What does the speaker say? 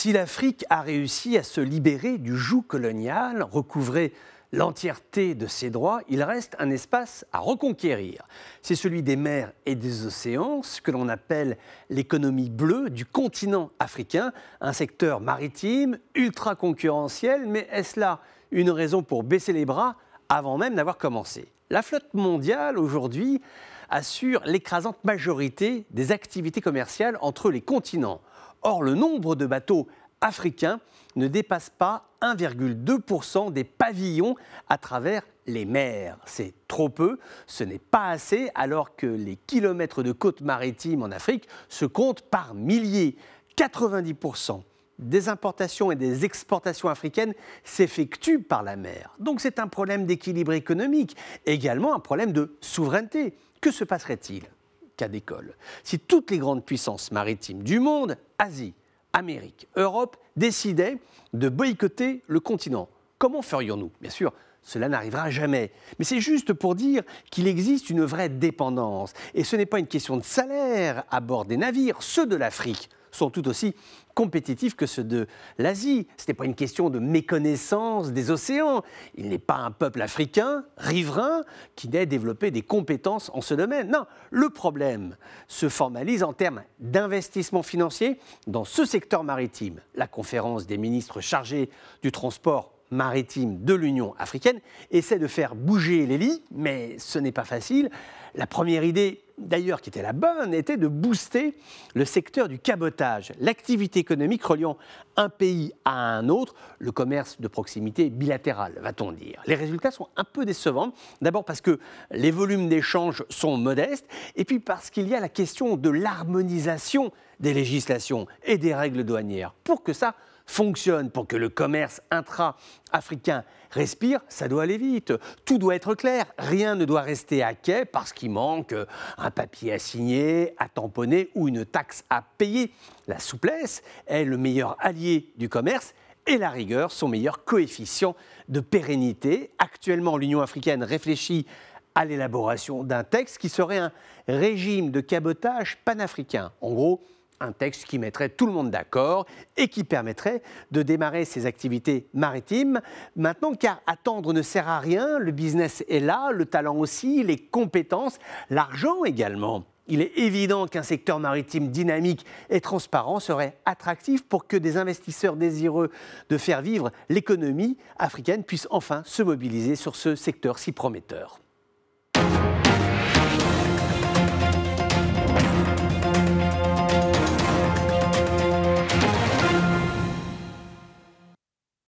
Si l'Afrique a réussi à se libérer du joug colonial, recouvrer l'entièreté de ses droits, il reste un espace à reconquérir. C'est celui des mers et des océans, ce que l'on appelle l'économie bleue du continent africain, un secteur maritime ultra concurrentiel, mais est-ce là une raison pour baisser les bras avant même d'avoir commencé? La flotte mondiale aujourd'hui assure l'écrasante majorité des activités commerciales entre les continents. Or, le nombre de bateaux africains ne dépasse pas 1,2% des pavillons à travers les mers. C'est trop peu, ce n'est pas assez, alors que les kilomètres de côtes maritimes en Afrique se comptent par milliers. 90% des importations et des exportations africaines s'effectuent par la mer. Donc c'est un problème d'équilibre économique, également un problème de souveraineté. Que se passerait-il, cas d'école, si toutes les grandes puissances maritimes du monde, Asie, Amérique, Europe, décidaient de boycotter le continent? Comment ferions-nous? Bien sûr, cela n'arrivera jamais. Mais c'est juste pour dire qu'il existe une vraie dépendance. Et ce n'est pas une question de salaire à bord des navires. Ceux de l'Afrique sont tout aussi compétitifs que ceux de l'Asie. Ce n'est pas une question de méconnaissance des océans. Il n'est pas un peuple africain, riverain, qui n'ait développé des compétences en ce domaine. Non, le problème se formalise en termes d'investissement financier dans ce secteur maritime. La conférence des ministres chargés du transport maritime de l'Union africaine essaie de faire bouger les lits, mais ce n'est pas facile. La première idée, d'ailleurs, qui était la bonne, était de booster le secteur du cabotage, l'activité économique reliant un pays à un autre, le commerce de proximité bilatéral, va-t-on dire. Les résultats sont un peu décevants, d'abord parce que les volumes d'échanges sont modestes, et puis parce qu'il y a la question de l'harmonisation des législations et des règles douanières. Pour que ça fonctionne, pour que le commerce intra-africain respire, ça doit aller vite. Tout doit être clair, rien ne doit rester à quai parce qu'il manque un papier à signer, à tamponner ou une taxe à payer. La souplesse est le meilleur allié du commerce et la rigueur son meilleur coefficient de pérennité. Actuellement, l'Union africaine réfléchit à l'élaboration d'un texte qui serait un régime de cabotage panafricain. En gros, un texte qui mettrait tout le monde d'accord et qui permettrait de démarrer ses activités maritimes maintenant, car attendre ne sert à rien, le business est là, le talent aussi, les compétences, l'argent également. Il est évident qu'un secteur maritime dynamique et transparent serait attractif pour que des investisseurs désireux de faire vivre l'économie africaine puissent enfin se mobiliser sur ce secteur si prometteur.